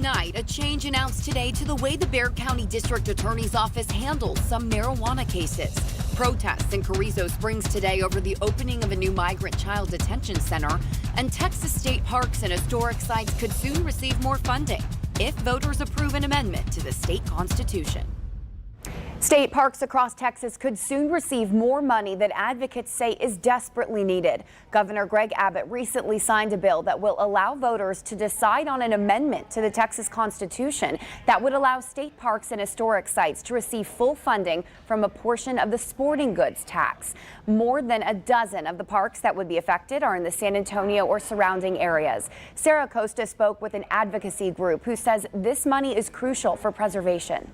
Tonight, a change announced today to the way the Bexar County District Attorney's Office handles some marijuana cases. Protests in Carrizo Springs today over the opening of a new migrant child detention center, and Texas state parks and historic sites could soon receive more funding if voters approve an amendment to the state constitution. State parks across Texas could soon receive more money that advocates say is desperately needed. Governor Greg Abbott recently signed a bill that will allow voters to decide on an amendment to the Texas Constitution that would allow state parks and historic sites to receive full funding from a portion of the sporting goods tax. More than a dozen of the parks that would be affected are in the San Antonio or surrounding areas. Sarah Costa spoke with an advocacy group who says this money is crucial for preservation.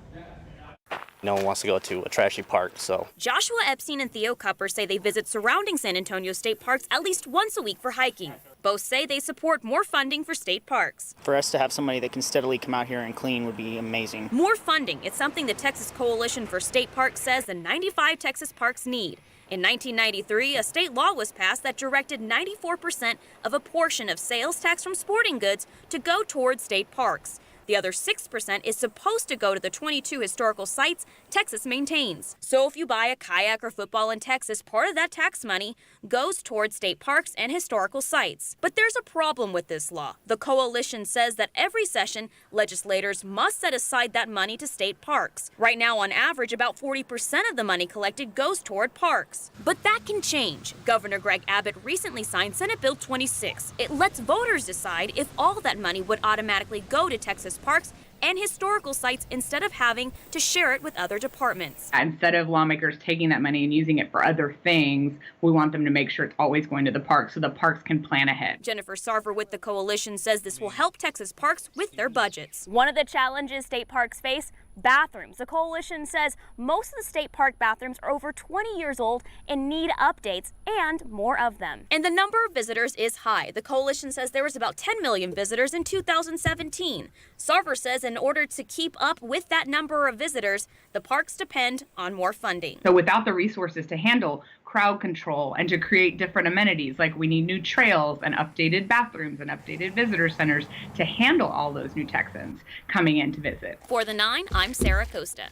No one wants to go to a trashy park, so. Joshua Epstein and Theo Cupper say they visit surrounding San Antonio state parks at least once a week for hiking. Both say they support more funding for state parks. For us to have somebody that can steadily come out here and clean would be amazing. More funding. It's something the Texas Coalition for State Parks says the 95 Texas parks need. In 1993, a state law was passed that directed 94% of a portion of sales tax from sporting goods to go towards state parks. The other 6% is supposed to go to the 22 historical sites Texas maintains. So if you buy a kayak or football in Texas, part of that tax money goes towards state parks and historical sites. But there's a problem with this law. The coalition says that every session, legislators must set aside that money to state parks. Right now, on average, about 40% of the money collected goes toward parks. But that can change. Governor Greg Abbott recently signed Senate Bill 26. It lets voters decide if all that money would automatically go to Texas parks and historical sites instead of having to share it with other departments. Instead of lawmakers taking that money and using it for other things, we want them to make sure it's always going to the parks so the parks can plan ahead. Jennifer Sarver with the coalition says this will help Texas parks with their budgets. One of the challenges state parks face: bathrooms. The coalition says most of the state park bathrooms are over 20 years old and need updates, and more of them. And the number of visitors is high. The coalition says there was about 10 million visitors in 2017. Sarver says in order to keep up with that number of visitors, the parks depend on more funding. So without the resources to handle crowd control and to create different amenities, like we need new trails and updated bathrooms and updated visitor centers to handle all those new Texans coming in to visit. For The 9, I'm Sarah Costa.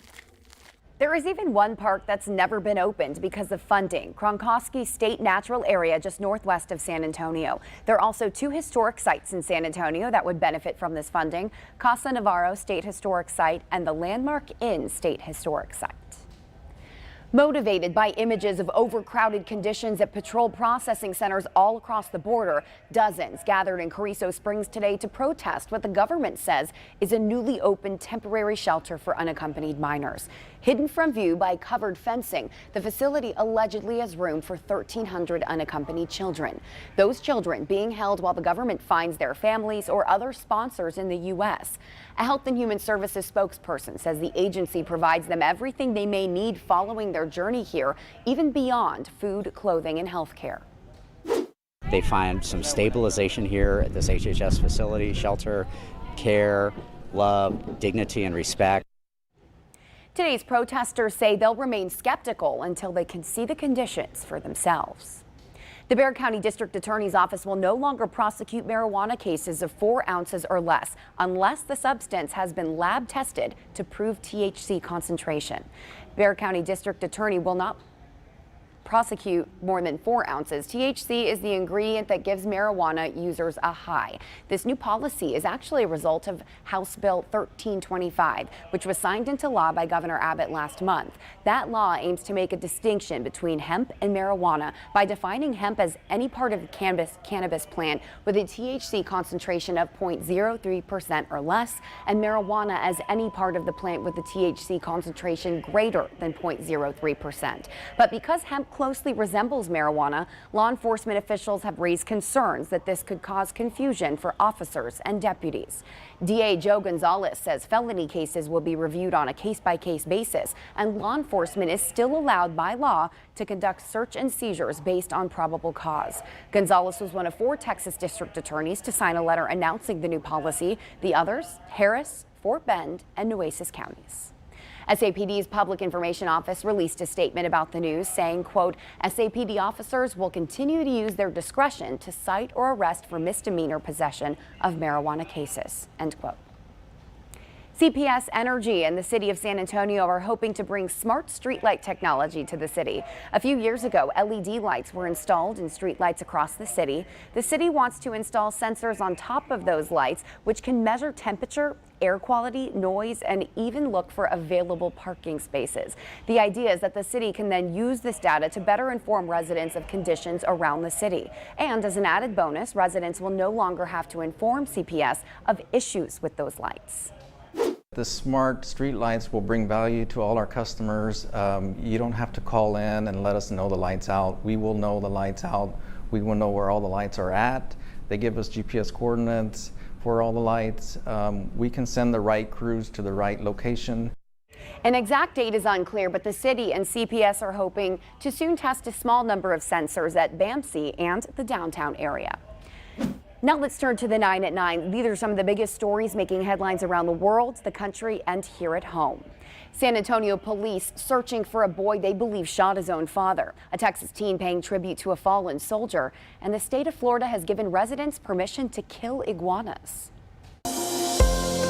There is even one park that's never been opened because of funding: Kronkosky State Natural Area just northwest of San Antonio. There are also 2 historic sites in San Antonio that would benefit from this funding: Casa Navarro State Historic Site and the Landmark Inn State Historic Site. Motivated by images of overcrowded conditions at patrol processing centers all across the border, dozens gathered in Carrizo Springs today to protest what the government says is a newly opened temporary shelter for unaccompanied minors. Hidden from view by covered fencing, the facility allegedly has room for 1,300 unaccompanied children. Those children being held while the government finds their families or other sponsors in the U.S. A Health and Human Services spokesperson says the agency provides them everything they may need following their journey here, even beyond food, clothing, and health care. They find some stabilization here at this HHS facility: shelter, care, love, dignity, and respect. Today's protesters say they'll remain skeptical until they can see the conditions for themselves. The Bexar County District Attorney's Office will no longer prosecute marijuana cases of 4 ounces or less unless the substance has been lab tested to prove THC concentration. Bexar County District Attorney will not prosecute more than 4 ounces. THC is the ingredient that gives marijuana users a high. This new policy is actually a result of House Bill 1325, which was signed into law by Governor Abbott last month. That law aims to make a distinction between hemp and marijuana by defining hemp as any part of the cannabis plant with a THC concentration of 0.03% or less, and marijuana as any part of the plant with a THC concentration greater than 0.03%. But because hemp closely resembles marijuana, law enforcement officials have raised concerns that this could cause confusion for officers and deputies. DA Joe Gonzalez says felony cases will be reviewed on a case-by-case basis, and law enforcement is still allowed by law to conduct search and seizures based on probable cause. Gonzalez was one of 4 Texas district attorneys to sign a letter announcing the new policy. The others: Harris, Fort Bend, and Nueces counties. SAPD's Public Information Office released a statement about the news saying, quote, SAPD officers will continue to use their discretion to cite or arrest for misdemeanor possession of marijuana cases, end quote. CPS Energy and the city of San Antonio are hoping to bring smart streetlight technology to the city. A few years ago, LED lights were installed in streetlights across the city. The city wants to install sensors on top of those lights, which can measure temperature, air quality, noise, and even look for available parking spaces. The idea is that the city can then use this data to better inform residents of conditions around the city. And as an added bonus, residents will no longer have to inform CPS of issues with those lights. The smart street lights will bring value to all our customers. You don't have to call in and let us know the light's out. We will know the light's out. We will know where all the lights are at. They give us GPS coordinates for all the lights. We can send the right crews to the right location. An exact date is unclear, but the city and CPS are hoping to soon test a small number of sensors at BAMC and the downtown area. Now let's turn to the 9 at 9. These are some of the biggest stories making headlines around the world, the country, and here at home. San Antonio police searching for a boy they believe shot his own father. A Texas teen paying tribute to a fallen soldier. And the state of Florida has given residents permission to kill iguanas.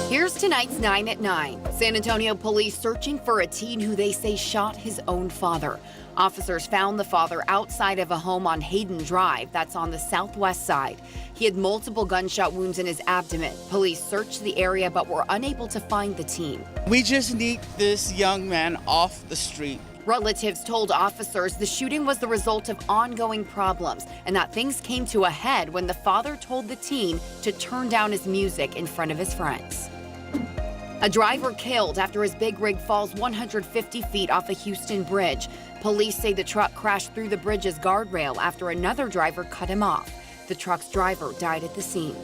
Here's tonight's 9 at 9. San Antonio police searching for a teen who they say shot his own father. Officers found the father outside of a home on Hayden Drive, that's on the southwest side. He had multiple gunshot wounds in his abdomen. Police searched the area but were unable to find the teen. We just need this young man off the street. Relatives told officers the shooting was the result of ongoing problems and that things came to a head when the father told the teen to turn down his music in front of his friends. A driver killed after his big rig falls 150 feet off a Houston bridge. Police say the truck crashed through the bridge's guardrail after another driver cut him off. The truck's driver died at the scene.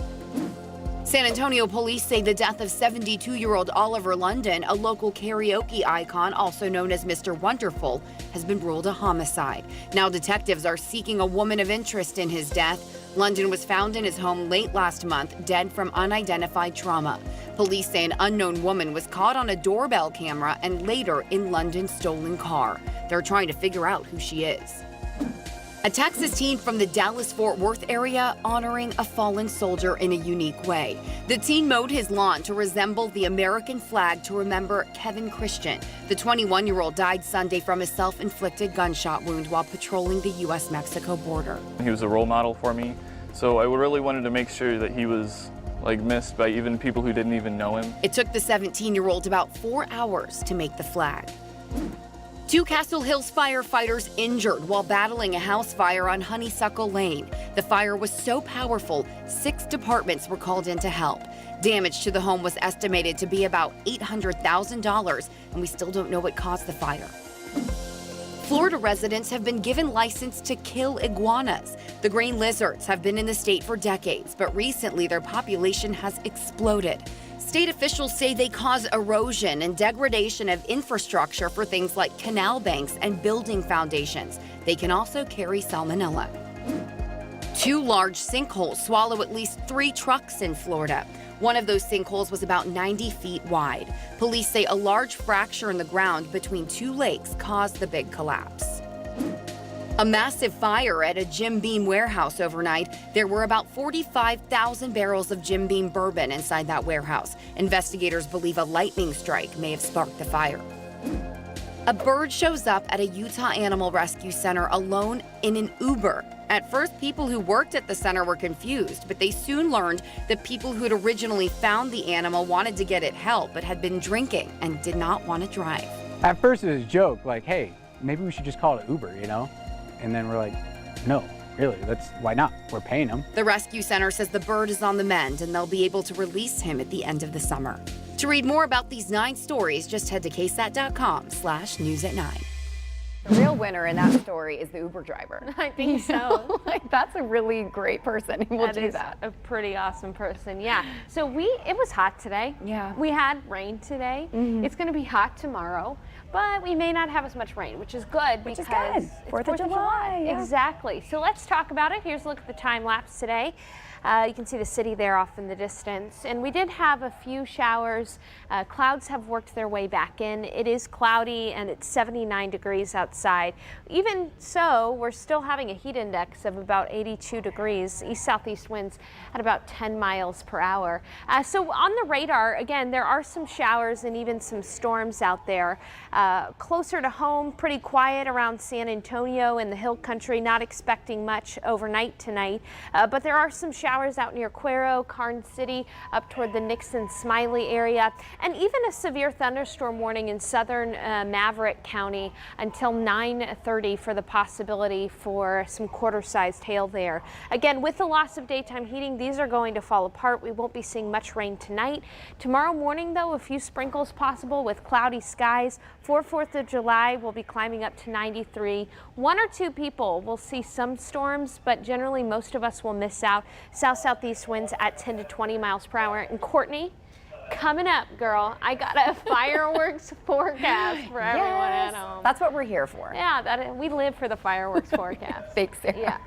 San Antonio police say the death of 72-year-old Oliver London, a local karaoke icon also known as Mr. Wonderful, has been ruled a homicide. Now detectives are seeking a woman of interest in his death. London was found in his home late last month, dead from unidentified trauma. Police say an unknown woman was caught on a doorbell camera and later in London's stolen car. They're trying to figure out who she is. A Texas teen from the Dallas-Fort Worth area honoring a fallen soldier in a unique way. The teen mowed his lawn to resemble the American flag to remember Kevin Christian. The 21-year-old died Sunday from a self-inflicted gunshot wound while patrolling the U.S.-Mexico border. He was a role model for me, so I really wanted to make sure that he was missed by even people who didn't even know him. It took the 17-year-old about 4 hours to make the flag. 2 Castle Hills firefighters injured while battling a house fire on Honeysuckle Lane. The fire was so powerful, 6 departments were called in to help. Damage to the home was estimated to be about $800,000, and we still don't know what caused the fire. Florida residents have been given license to kill iguanas. The green lizards have been in the state for decades, but recently their population has exploded. State officials say they cause erosion and degradation of infrastructure for things like canal banks and building foundations. They can also carry salmonella. 2 large sinkholes swallow at least 3 trucks in Florida. One of those sinkholes was about 90 feet wide. Police say a large fracture in the ground between 2 lakes caused the big collapse. A massive fire at a Jim Beam warehouse overnight. There were about 45,000 barrels of Jim Beam bourbon inside that warehouse. Investigators believe a lightning strike may have sparked the fire. A bird shows up at a Utah Animal Rescue Center alone in an Uber. At first, people who worked at the center were confused, but they soon learned that people who'd originally found the animal wanted to get it help, but had been drinking and did not want to drive. At first it was a joke, like, hey, maybe we should just call it Uber, you know? And then we're like, no, really, why not? We're paying them. The rescue center says the bird is on the mend and they'll be able to release him at the end of the summer. To read more about these 9 stories, just head to ksat.com/news at 9. The real winner in that story is the Uber driver. I think so. That's a really great person who will do that. A pretty awesome person, yeah. So it was hot today. Yeah. We had rain today. It's going to be hot tomorrow, but we may not have as much rain, which is good. Which is because good. it's 4th of July. Yeah. Exactly. So let's talk about it. Here's a look at the time lapse today. You can see the city there off in the distance. And we did have a few showers. Clouds have worked their way back in. It is cloudy and it's 79 degrees outside. Even so, we're still having a heat index of about 82 degrees. East-southeast winds at about 10 miles per hour. So on the radar, again, there are some showers and even some storms out there. Closer to home, pretty quiet around San Antonio and the hill country, not expecting much overnight tonight. But there are some showers out near Cuero, Carn City, up toward the Nixon-Smiley area, and even a severe thunderstorm warning in southern Maverick County until 9:30 for the possibility for some quarter-sized hail there. Again, with the loss of daytime heating, these are going to fall apart. We won't be seeing much rain tonight. Tomorrow morning, though, a few sprinkles possible with cloudy skies. For 4th of July, we'll be climbing up to 93. 1 or 2 people will see some storms, but generally most of us will miss out. South-southeast winds at 10 to 20 miles per hour. And Courtney, coming up, girl, I got a fireworks forecast for everyone at home. That's what we're here for. Yeah, we live for the fireworks forecast. Thanks, Sarah. Yeah.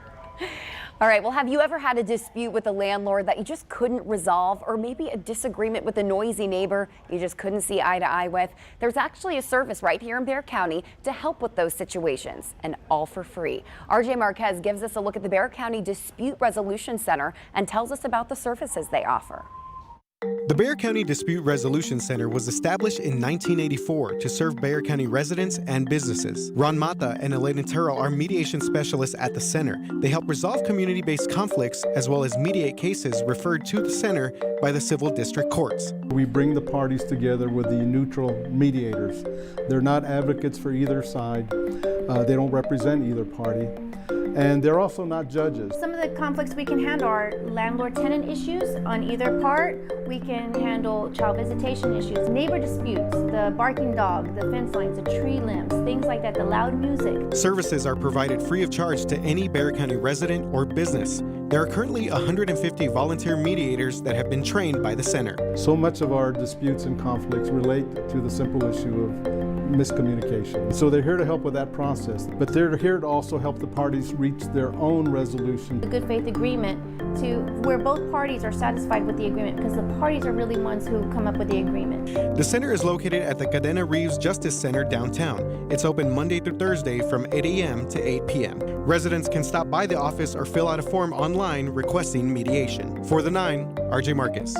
All right, well, have you ever had a dispute with a landlord that you just couldn't resolve, or maybe a disagreement with a noisy neighbor you just couldn't see eye to eye with? There's actually a service right here in Bexar County to help with those situations, and all for free. RJ Marquez gives us a look at the Bexar County Dispute Resolution Center and tells us about the services they offer. The Bexar County Dispute Resolution Center was established in 1984 to serve Bexar County residents and businesses. Ron Mata and Elena Turro are mediation specialists at the center. They help resolve community-based conflicts as well as mediate cases referred to the center by the civil district courts. We bring the parties together with the neutral mediators. They're not advocates for either side. They don't represent either party. And they're also not judges. Some of the conflicts we can handle are landlord-tenant issues on either part. We can handle child visitation issues, neighbor disputes, the barking dog, the fence lines, the tree limbs, things like that, the loud music. Services are provided free of charge to any Bexar County resident or business. There are currently 150 volunteer mediators that have been trained by the center. So much of our disputes and conflicts relate to the simple issue of miscommunication. So they're here to help with that process, but they're here to also help the parties reach their own resolution. A good faith agreement to where both parties are satisfied with the agreement, because the parties are really ones who come up with the agreement. The center is located at the Cadena Reeves Justice Center downtown. It's open Monday through Thursday from 8 a.m. to 8 p.m. Residents can stop by the office or fill out a form online requesting mediation. For the 9, RJ Marquez.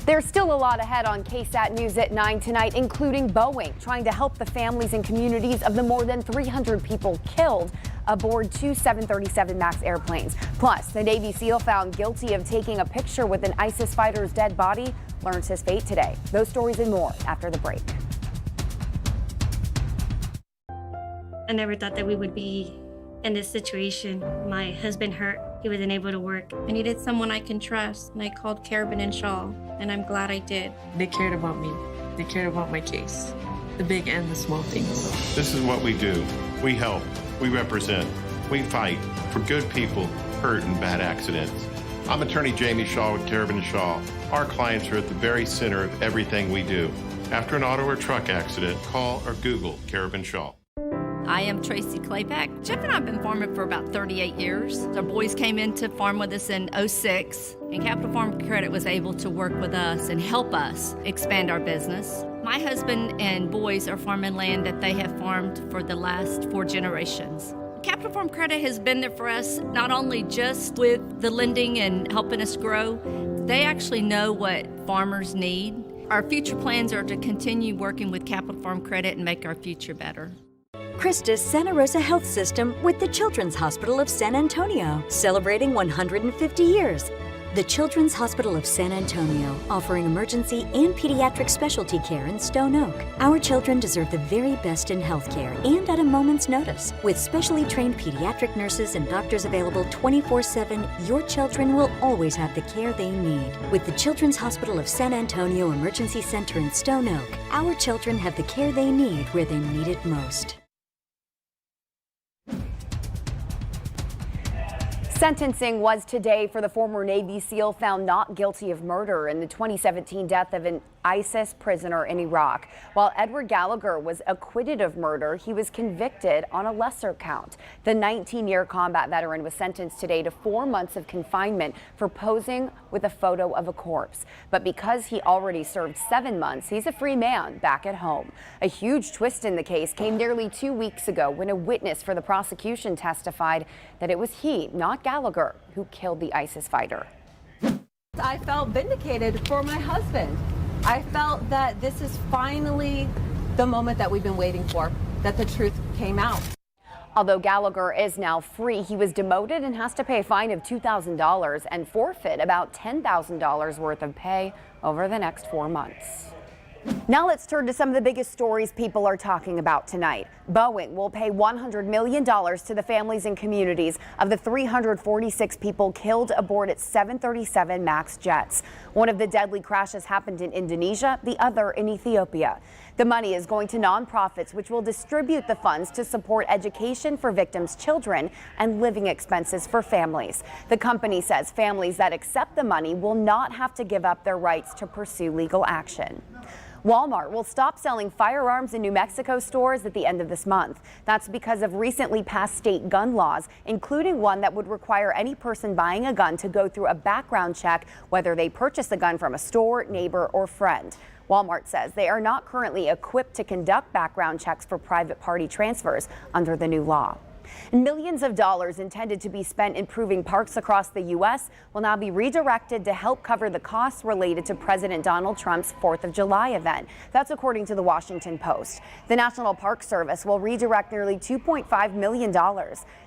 There's still a lot ahead on KSAT News at 9 tonight, including Boeing trying to help the families and communities of the more than 300 people killed aboard 2 737 MAX airplanes. Plus, the Navy SEAL found guilty of taking a picture with an ISIS fighter's dead body learns his fate today. Those stories and more after the break. I never thought that we would be in this situation. My husband hurt. He wasn't able to work. I needed someone I can trust, and I called Carabin & Shaw, and I'm glad I did. They cared about me. They cared about my case, the big and the small things. This is what we do. We help. We represent. We fight for good people hurt in bad accidents. I'm attorney Jamie Shaw with Carabin & Shaw. Our clients are at the very center of everything we do. After an auto or truck accident, call or Google Carabin & Shaw. I am Tracy Clayback. Jeff and I have been farming for about 38 years. Our boys came in to farm with us in '06, and Capital Farm Credit was able to work with us and help us expand our business. My husband and boys are farming land that they have farmed for the last 4 generations. Capital Farm Credit has been there for us, not only just with the lending and helping us grow, they actually know what farmers need. Our future plans are to continue working with Capital Farm Credit and make our future better. Christus Santa Rosa Health System with the Children's Hospital of San Antonio, celebrating 150 years. The Children's Hospital of San Antonio, offering emergency and pediatric specialty care in Stone Oak. Our children deserve the very best in healthcare and at a moment's notice. With specially trained pediatric nurses and doctors available 24/7, your children will always have the care they need. With the Children's Hospital of San Antonio Emergency Center in Stone Oak, our children have the care they need where they need it most. Sentencing was today for the former Navy SEAL found not guilty of murder in the 2017 death of an ISIS prisoner in Iraq. While Edward Gallagher was acquitted of murder, he was convicted on a lesser count. The 19-year combat veteran was sentenced today to 4 months of confinement for posing with a photo of a corpse. But because he already served 7 months, he's a free man back at home. A huge twist in the case came nearly 2 weeks ago when a witness for the prosecution testified that it was he, not Gallagher, who killed the ISIS fighter. I felt vindicated for my husband. I felt that this is finally the moment that we've been waiting for, that the truth came out. Although Gallagher is now free, he was demoted and has to pay a fine of $2,000 and forfeit about $10,000 worth of pay over the next 4 months. Now let's turn to some of the biggest stories people are talking about tonight. Boeing will pay $100 million to the families and communities of the 346 people killed aboard its 737 MAX jets. One of the deadly crashes happened in Indonesia, the other in Ethiopia. The money is going to nonprofits, which will distribute the funds to support education for victims' children and living expenses for families. The company says families that accept the money will not have to give up their rights to pursue legal action. Walmart will stop selling firearms in New Mexico stores at the end of this month. That's because of recently passed state gun laws, including one that would require any person buying a gun to go through a background check, whether they purchase the gun from a store, neighbor, or friend. Walmart says they are not currently equipped to conduct background checks for private party transfers under the new law. Millions of dollars intended to be spent improving parks across the U.S. will now be redirected to help cover the costs related to President Donald Trump's 4th of July event. That's according to the Washington Post. The National Park Service will redirect nearly $2.5 million.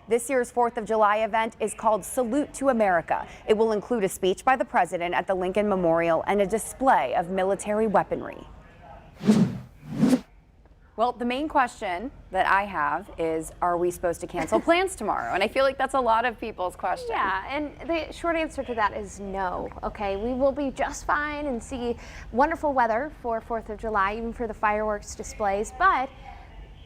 This year's 4th of July event is called Salute to America. It will include a speech by the president at the Lincoln Memorial and a display of military weaponry. Well, the main question that I have is, are we supposed to cancel plans tomorrow? And I feel like that's a lot of people's question. Yeah, and the short answer to that is no. Okay, we will be just fine and see wonderful weather for 4th of July, even for the fireworks displays, but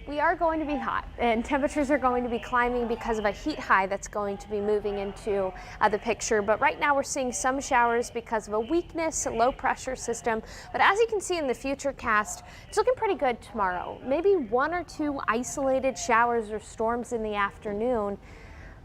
we are going to be hot and temperatures are going to be climbing because of a heat high that's going to be moving into the picture. But right now we're seeing some showers because of a weakness, a low pressure system. But as you can see in the future cast, it's looking pretty good tomorrow. Maybe 1 or 2 isolated showers or storms in the afternoon.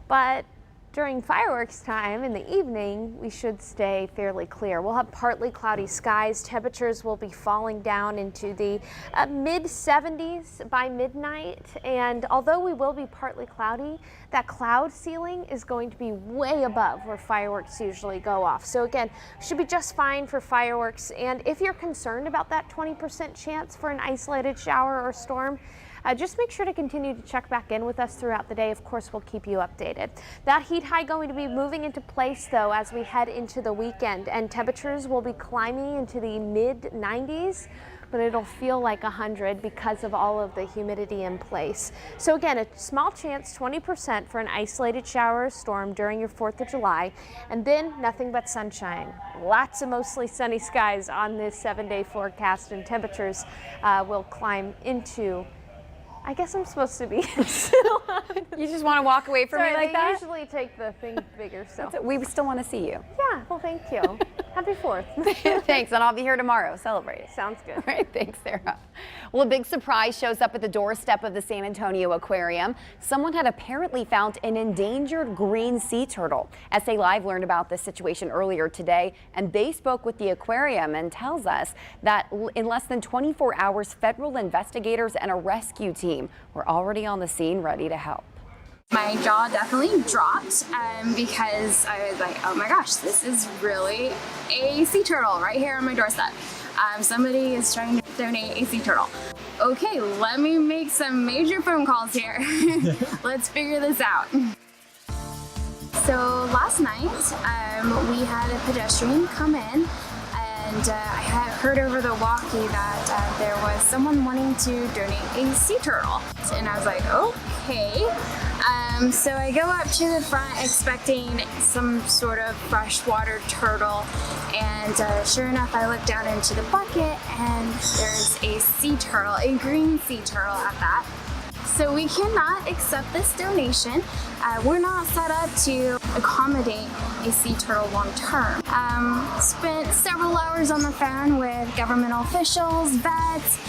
But during fireworks time in the evening, we should stay fairly clear. We'll have partly cloudy skies. Temperatures will be falling down into the mid-70s by midnight. And although we will be partly cloudy, that cloud ceiling is going to be way above where fireworks usually go off. So again, should be just fine for fireworks. And if you're concerned about that 20% chance for an isolated shower or storm, just make sure to continue to check back in with us throughout the day. Of course, we'll keep you updated. That heat high going to be moving into place, though, as we head into the weekend, and temperatures will be climbing into the mid-90s, but it'll feel like 100 because of all of the humidity in place. So again, a small chance, 20% for an isolated shower or storm during your 4th of July, and then nothing but sunshine. Lots of mostly sunny skies on this 7-day forecast, and temperatures will climb into, I guess I'm supposed to be still on. You just want to walk away from me like that? I usually take the thing bigger, so. We still want to see you. Yeah, well, thank you. Happy 4th. Thanks, and I'll be here tomorrow. Celebrate it. Sounds good. All right, thanks, Sarah. Well, a big surprise shows up at the doorstep of the San Antonio Aquarium. Someone had apparently found an endangered green sea turtle. SA Live learned about this situation earlier today, and they spoke with the aquarium and tells us that in less than 24 hours, federal investigators and a rescue team were already on the scene ready to help. My jaw definitely dropped because I was like, oh my gosh, this is really a sea turtle right here on my doorstep. Somebody is trying to donate a sea turtle. Okay, let me make some major phone calls here. Let's figure this out. So last night we had a pedestrian come in, and I had heard over the walkie that there was someone wanting to donate a sea turtle. And I was like, okay. So I go up to the front expecting some sort of freshwater turtle, and sure enough, I look down into the bucket and there's a sea turtle, a green sea turtle at that. So we cannot accept this donation. We're not set up to accommodate a sea turtle long term. Spent several hours on the phone with governmental officials, vets,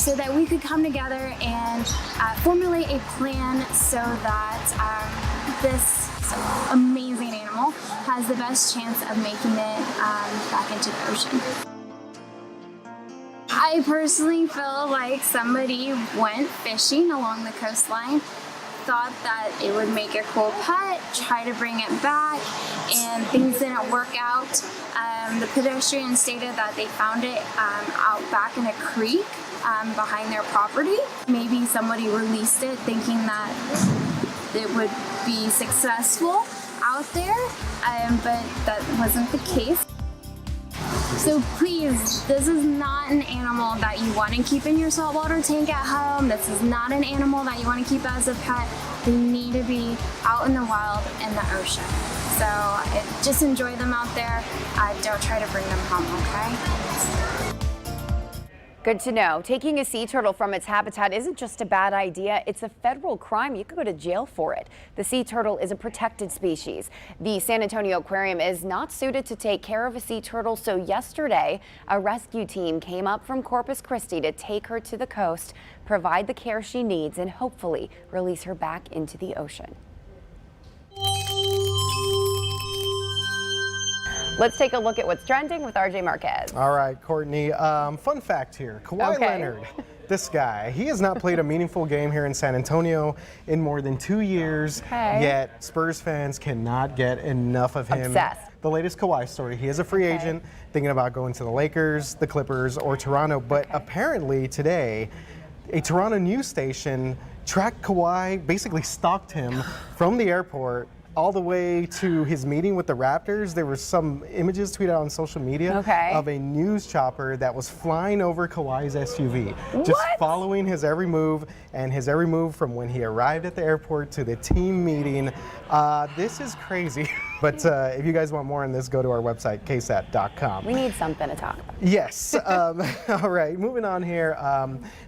so that we could come together and formulate a plan so that this amazing animal has the best chance of making it back into the ocean. I personally feel like somebody went fishing along the coastline, thought that it would make a cool pet, try to bring it back, and things didn't work out. The pedestrian stated that they found it out back in a creek behind their property. Maybe somebody released it thinking that it would be successful out there, but that wasn't the case. So please, this is not an animal that you want to keep in your saltwater tank at home. This is not an animal that you want to keep as a pet. They need to be out in the wild in the ocean. So just enjoy them out there. Don't try to bring them home, okay? Good to know. Taking a sea turtle from its habitat isn't just a bad idea. It's a federal crime. You could go to jail for it. The sea turtle is a protected species. The San Antonio Aquarium is not suited to take care of a sea turtle, so yesterday a rescue team came up from Corpus Christi to take her to the coast, provide the care she needs, and hopefully release her back into the ocean. Let's take a look at what's trending with RJ Marquez. All right, Courtney. Fun fact here. Kawhi Leonard, this guy, he has not played a meaningful game here in San Antonio in more than 2 years, yet Spurs fans cannot get enough of him. Obsessed. The latest Kawhi story, he is a free agent, thinking about going to the Lakers, the Clippers, or Toronto, but apparently today, a Toronto news station tracked Kawhi, basically stalked him from the airport all the way to his meeting with the Raptors. There were some images tweeted out on social media of a news chopper that was flying over Kawhi's SUV, just following his every move, and his every move from when he arrived at the airport to the team meeting. This is crazy. But if you guys want more on this, go to our website, KSAT.com. We need something to talk about. Yes. All right, moving on here.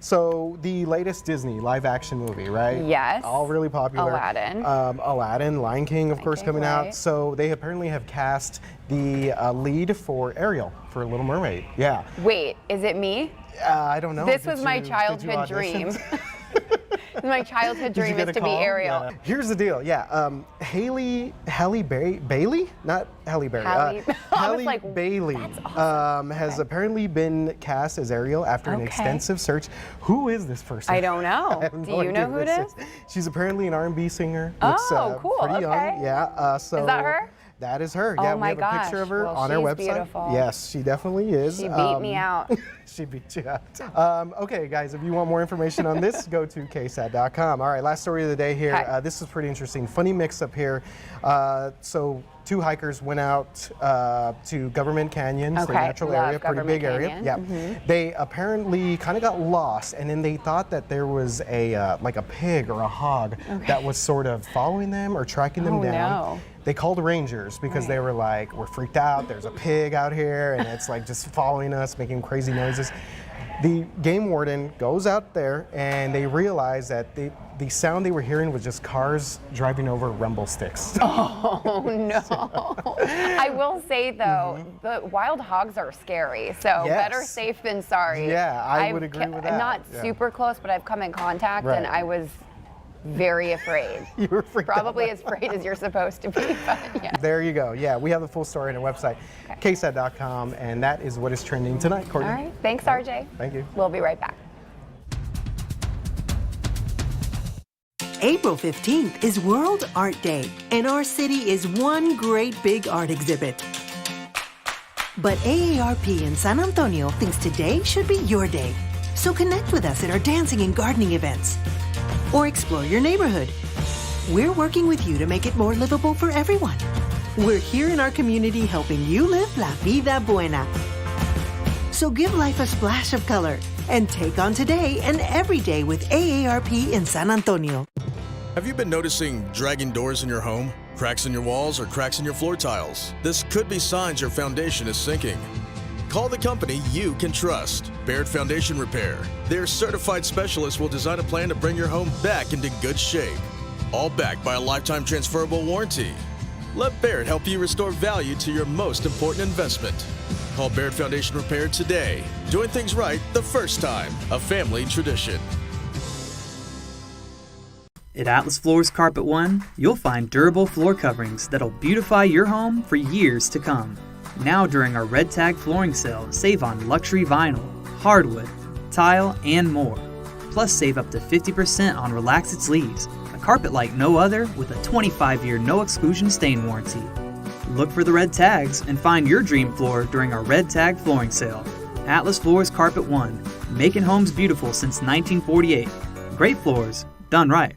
So the latest Disney live action movie, right? Yes. All really popular. Aladdin. Aladdin, Lion King, of course, coming out. So they apparently have cast the lead for Ariel, for Little Mermaid. Yeah. Wait, is it me? I don't know. This was my childhood dream. My childhood dream is to be Ariel. Yeah. Here's the deal. Yeah. Halle Bailey? Not Halle Berry. Halle Bailey has apparently been cast as Ariel after an extensive search. Who is this person? I don't know. Do you know who it is? She's apparently an R&B singer. Looks, cool. Pretty young. Yeah. So is that her? That is her. Yeah, we have a picture of her on our website. Beautiful. Yes, she definitely is. She beat me out. She beat you out. Okay, guys, if you want more information on this, go to KSAT.com. All right, last story of the day here. This is pretty interesting. Funny mix-up here. So two hikers went out to Government Canyon, the natural area, pretty big area. Yeah. They apparently kind of got lost, and then they thought that there was a like a pig or a hog that was sort of following them or tracking them down. They called rangers because they were like, we're freaked out, there's a pig out here, and it's like just following us, making crazy noises. The game warden goes out there, and they realize that the sound they were hearing was just cars driving over rumble sticks. Oh, no. I will say, though, the wild hogs are scary, so better safe than sorry. Yeah, I would agree with that. Not super close, but I've come in contact, and I was very afraid. You were freaked out. Probably as afraid as you're supposed to be, but yeah. There you go. Yeah, we have the full story on our website, KSAT.com, and that is what is trending tonight, Courtney. All right. Thanks, RJ. Thank you. We'll be right back. April 15th is World Art Day, and our city is one great big art exhibit. But AARP in San Antonio thinks today should be your day. So connect with us at our dancing and gardening events, or explore your neighborhood. We're working with you to make it more livable for everyone. We're here in our community helping you live la vida buena. So give life a splash of color and take on today and every day with AARP in San Antonio. Have you been noticing dragging doors in your home? Cracks in your walls or cracks in your floor tiles? This could be signs your foundation is sinking. Call the company you can trust, Baird Foundation Repair. Their certified specialists will design a plan to bring your home back into good shape. All backed by a lifetime transferable warranty. Let Baird help you restore value to your most important investment. Call Baird Foundation Repair today. Doing things right the first time, a family tradition. At Atlas Floors Carpet One, you'll find durable floor coverings that'll beautify your home for years to come. Now during our Red Tag flooring sale, save on luxury vinyl, hardwood, tile, and more. Plus save up to 50% on Relax It Sleeves, a carpet like no other with a 25-year no-exclusion stain warranty. Look for the red tags and find your dream floor during our Red Tag flooring sale. Atlas Floors Carpet One, making homes beautiful since 1948. Great floors, done right.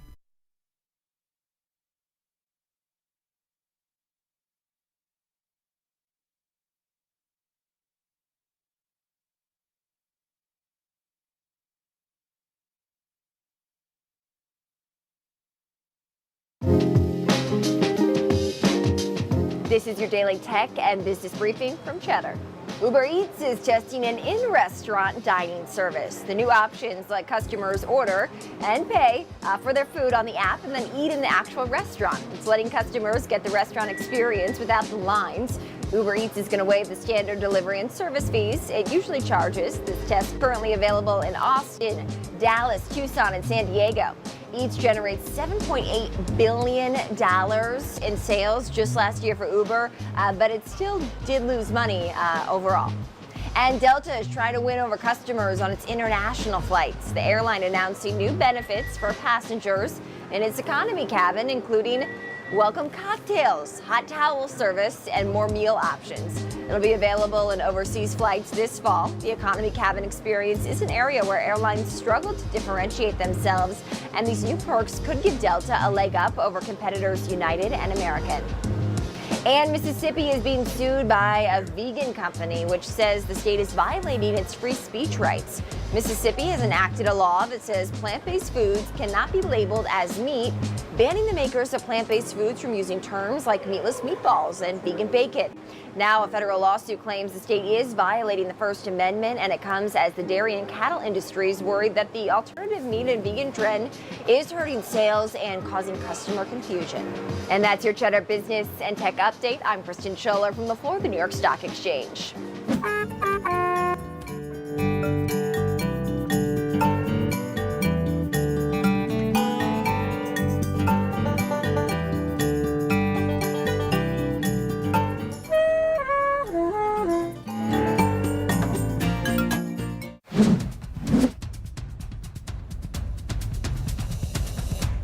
This is your daily tech and business briefing from Cheddar. Uber Eats is testing an in-restaurant dining service. The new options let customers order and pay for their food on the app and then eat in the actual restaurant. It's letting customers get the restaurant experience without the lines. Uber Eats is going to waive the standard delivery and service fees it usually charges. This test is currently available in Austin, Dallas, Tucson, and San Diego. Eats generates $7.8 billion in sales just last year for Uber, but it still did lose money overall. And Delta is trying to win over customers on its international flights. The airline announcing new benefits for passengers in its economy cabin, including welcome cocktails, hot towel service, and more meal options. It'll be available in overseas flights this fall. The economy cabin experience is an area where airlines struggle to differentiate themselves, and these new perks could give Delta a leg up over competitors United and American. And Mississippi is being sued by a vegan company, which says the state is violating its free speech rights. Mississippi has enacted a law that says plant-based foods cannot be labeled as meat, banning the makers of plant-based foods from using terms like meatless meatballs and vegan bacon. Now, a federal lawsuit claims the state is violating the First Amendment, and it comes as the dairy and cattle industries worried that the alternative meat and vegan trend is hurting sales and causing customer confusion. And that's your Cheddar Business and Tech Update. I'm Kristen Scholler from the floor of the New York Stock Exchange.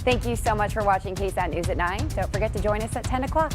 Thank you so much for watching KSAT News at 9. Don't forget to join us at 10 o'clock.